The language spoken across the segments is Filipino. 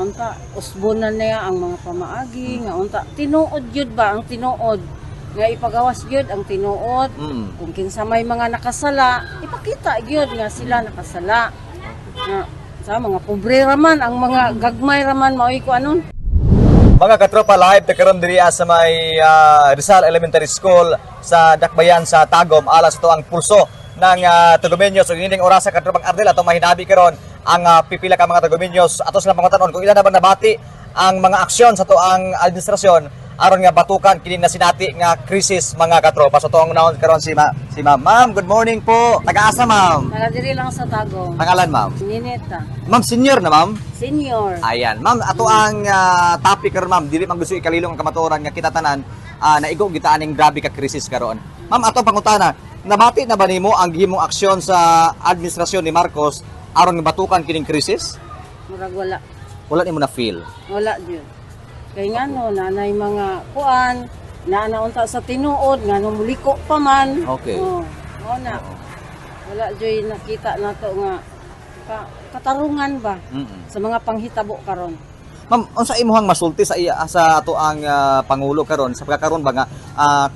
unta usbonan niya ang mga pamaagi nga unta tinuod gyud ba ang tinuod nga ipagawas gyud ang tinuod kung kinsa may mga nakasala ipakita gyud nga sila nakasala nga sa mga pobre raman ang mga gagmay raman maoy ko anon. Mga katropa, live karon diri sa may Rizal Elementary School sa Dakbayan sa Tagum alas ito ang pulso ng Tagumeños. So ining oras sa katropang Arnel atong mahinabi karon ang pipila ka mga Tagumeños ato sila pangutan-on kung ilan na bang nabati ang mga aksyon sa tuang administrasyon aron nga batukan kini na sinati nga krisis mga katropa. So tuong naon karon si Ma'am. Ma'am, good morning po. Taga-asa Ma'am? Taga diri lang sa Tagum. Pangalan Ma'am? Nineta. Ma'am, senior na Ma'am? Senior. Ayan, Ma'am, ato ang topic karon Ma'am, dili man gusto ikalilong ang kamatuoran nga kita tanan naigo gitaan ning grabe ka krisis karon. Ma'am, ato pangutana, nabati na ba nimo ang gihimong aksyon sa administrasyon ni Marcos aron nga batukan kining krisis? Murag wala. Wala nimo na feel. Wala gyud. Kay ngano nanay mga kuan na naunta sa tinuod ngano muliko pa man. Okay. Oh, na. Wala joy nakita nato nga katarungan ba sa mga panghitabo karon. Ma'am, unsa imuhang masulti sa sa ato ang pangulo karon sa pagkakaron ba nga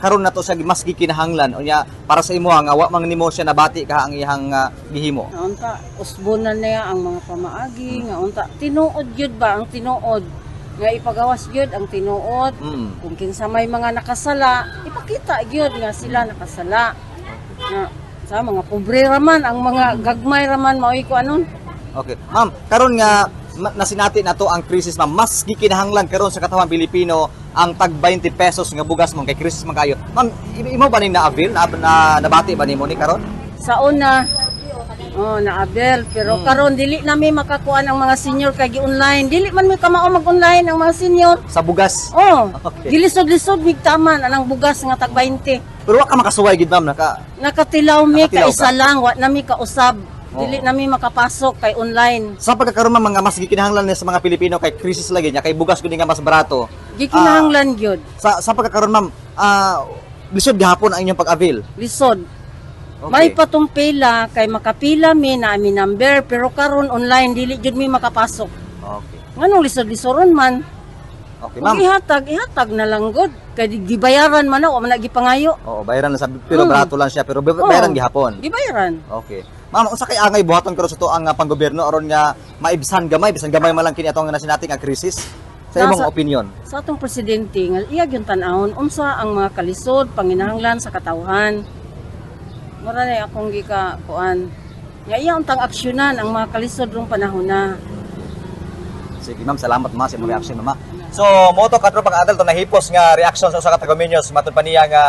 karon nato sa mas gikinahanglan unya para sa imuhang wa man nimo siya nabati ka ang iyang gihimo. Unta usbonan niya ang mga pamaagi nga unta tinuod gyud ba ang tinuod nga ipagawas gyud ang tinuod kung kinsa may mga nakasala ipakita gyud nga sila nakasala nga sa mga pobre raman ang mga gagmay raman maoy ko anon. Okay. Ma'am, karon nga nasinati nato ang krisis ma'am, mas gikinahanglan karon sa katawhan Pilipino ang tag 20 pesos nga bugas mo kay krisis man kayo. Ma'am, imo ba ning na-avail nabati ba nimo ni karon? Sa una na-avail pero karon dili nami makakuan ang mga senior kay gi-online. Dili man mi kamao mag-online ang mga senior. Sa bugas. Okay. Gilisod-lisod migtaman anang bugas nga tag 20. Pero wa ka makasuway gid ma'am Nakatilaw mi Nakatilaw ka isa ka? lang wa nami kausab. Dili nami makapasok kay online. Sa pagkakaroon mga mas gikinahanglan sa mga Pilipino kay krisis lagi niya kay bugas gud nga mas barato. Gikinahanglan gyud. Sa pagkakaroon ma'am, lisod gihapon ang inyong pag-avail. Lisod. Okay. May patong pila kay makapila mi na ami number pero karon online dili jud mi makapasok. Okay. Nganong lisod-lisoron man. Okay, Kung ma'am. ihatag na lang gud kay gibayaran man na wa man na gipangayo. Oo, bayaran na sa pero barato lang siya pero bayaran gihapon. Gibayaran. Okay. Ma'am, unsa kay angay buhaton karon sa to ang panggobyerno aron nga maibsan gamay bisan gamay man lang kini atong nasinati nga krisis? Sa imong opinion. Sa atong presidente nga iya gyud tan-awon unsa ang mga kalisod panginahanglan sa katawhan. Mura na akong gika kuan. Nga iya untang aksyonan ang mga kalisod rong panahon na. Sige ma'am, salamat ma'am sa imong reaction ma'am. So, moto katro pang adult to nahipos nga reaction sa usa ka taga-Tagumeños matud pa niya nga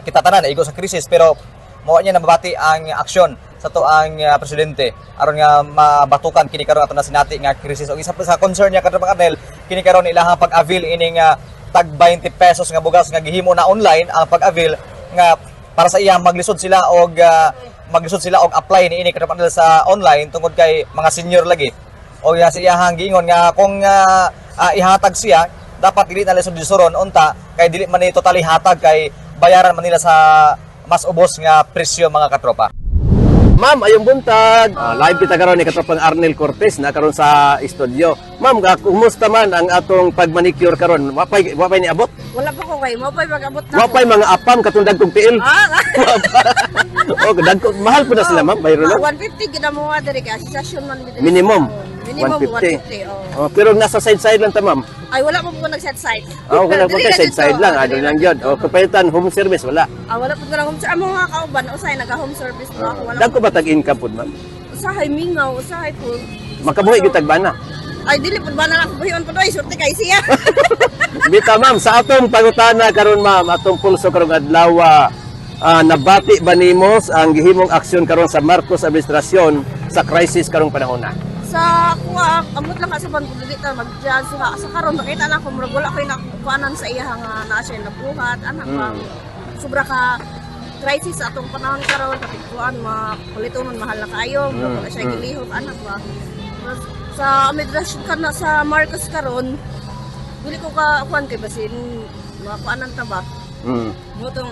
kita tanan naigo sa krisis pero mao niya nababati ang aksyon sa to ang presidente aron nga mabatukan kini karon ato na sinati nga krisis. Og isa pa sa concern niya katro pang Arnel kini karon ilahang pag-avail ining tag 20 pesos nga bugas nga gihimo na online ang pag-avail nga para sa iya maglisod sila og apply niini katro pang Arnel sa online tungod kay mga senior lagi. O ya sa iyahang giingon nga kung ihatag siya dapat dili na lisod-lisoron unta kay dili man ni totally hatag kay bayaran man nila sa mas ubos nga presyo mga katropa. Ma'am, ayong buntag. Live kita karon ni katropang Arnel Cortez na karon sa studio. Ma'am, kumusta man ang atong pagmanicure karon? Wapay ni abot? Wala pa ko kay mo pay mag-abot na. Wapay mga apam katong dagkong tiil. Oh, dagkong mahal po na sila, ma'am. Bayro na. 150 gid mo diri kay asisasyon man bitaw. Minimum. Minimum 150. Oh, pero nasa side lang ta, ma'am. Ay wala pa po nag-set site. Oh, wala po side lang. Ano lang yun. Oh, kapalitan, home service, wala. Wala po na home service. Amo nga kauban usay naga-home service na ako. Wala. Dagko ba tag-income po, ma'am? Usahay mingaw, usahay po. Makabuhi gyud tagbana. Ay dili pud ba na ako buhion po doy, surti kay siya. Bita ma'am, sa atong pangutana karon ma'am, atong pulso karong adlaw, nabati ba nimo ang gihimong aksyon karon sa Marcos administrasyon sa crisis karong panahon na? Sa kuha, amot lang ka sa bangko dili ta mag-judge sa karon nakita na ko murag wala koy nakuanan sa iya nga naa siya nabuhat anak ba. Sobra ka crisis sa atong panahon karon kapikuan makulitonon mahal na kayo, wala siya gilihok anak ba. Sa administrasyon kana sa Marcos karon dili ko ka kuan kay basin makuanan ta ba. Mutong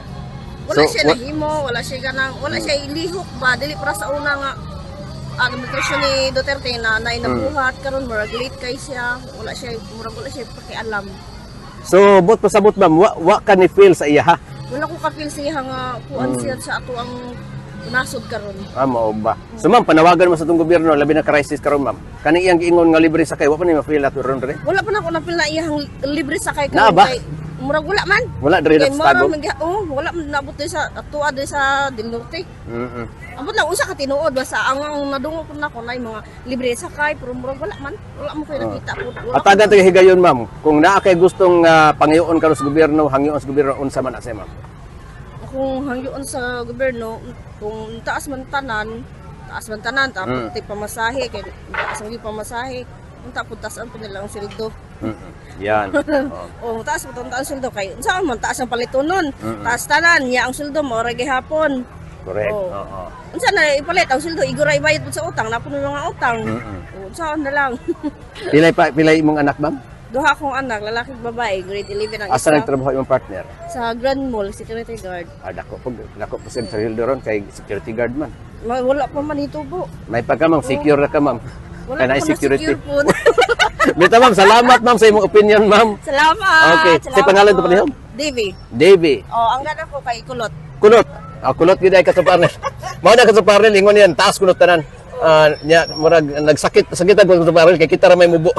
wala siya nahimo, wala siya ganang, wala siya ilihok ba dili para sa una nga administrasyon ni Duterte na nainabuhat karon murag late kay siya, wala siya pakialam. So, bot pasabot ma'am, wa ka ni feel sa iya ha? Wala ko ka-feel siya nga kuan siya sa ato ang nasod karon. Mao ba? So ma'am, panawagan mo sa itong gobyerno, labi na crisis karon ma'am. Kani iyang giingon nga libre sakay, wa pa ni ma-feel ato ron dre? Wala pa na ako na-feel na iyang libre sakay Na karon ba? kay murag wala man. Wala dre Kay na tago. wala man nabot sa atua sa Del Norte. Ambot lang usa ka tinuod basta ang nadungog ko na ko nay mga libre sakay pero murag wala man. Wala mo koy nakita po. At tagan tayo higayon ma'am, kung naa kay gustong pangiuon karon sa gobyerno, hangyoon sa gobyerno unsa man asa ma'am? Kung hangyoon sa gobyerno, kung taas man tanan, tapos pamasahe, kay taas ang pamasahe, unta puntasan po nila ang sildo. Yan. O taas po ang sildo kay saan man taas ang paliton nun. Taas tanan, niya ang sildo mo ra gihapon. Correct. Oo. Oo. Unsa na ipalit ang sildo, igura ibayad po sa utang, napuno nga utang. O saan na lang. Pilay imong anak ma'am? Duha akong anak, lalaki babae, grade 11 ang Asa isa. nagtrabaho imong partner? Sa Grand Mall, security guard. Dako po sa hildo ron kay security guard man. Wala pa man ito po. May pagka ma'am, secure na ka ma'am. Wala Kaya na pa security. na secure po. Bita ma'am, salamat ma'am sa imong opinion ma'am. Salamat! Okay, sa pangalan to palihom? Davy. Davy. Oh, ang ganda ko kay Kulot. Kulot. Kulot gid ay ka sa partner. Mao na ka sa partner ingon yan, taas kulot tanan. Nya murag nagsakit sakitan ko sa partner kay kita ra may mubo.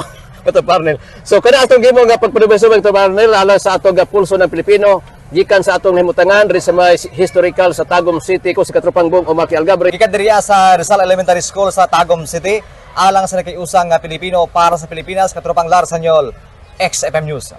Kato partner. So kada atong gimo nga pagprobeso ng partner ala sa atong pulso ng Pilipino gikan sa atong himutangan ri sa may historical sa Tagum City ko si Katropang Bong Omaki Algabre. Gikan diriya sa Rizal Elementary School sa Tagum City, alang sa nakiusang Pilipino para sa Pilipinas, Katropang Larsanyol, XFM News.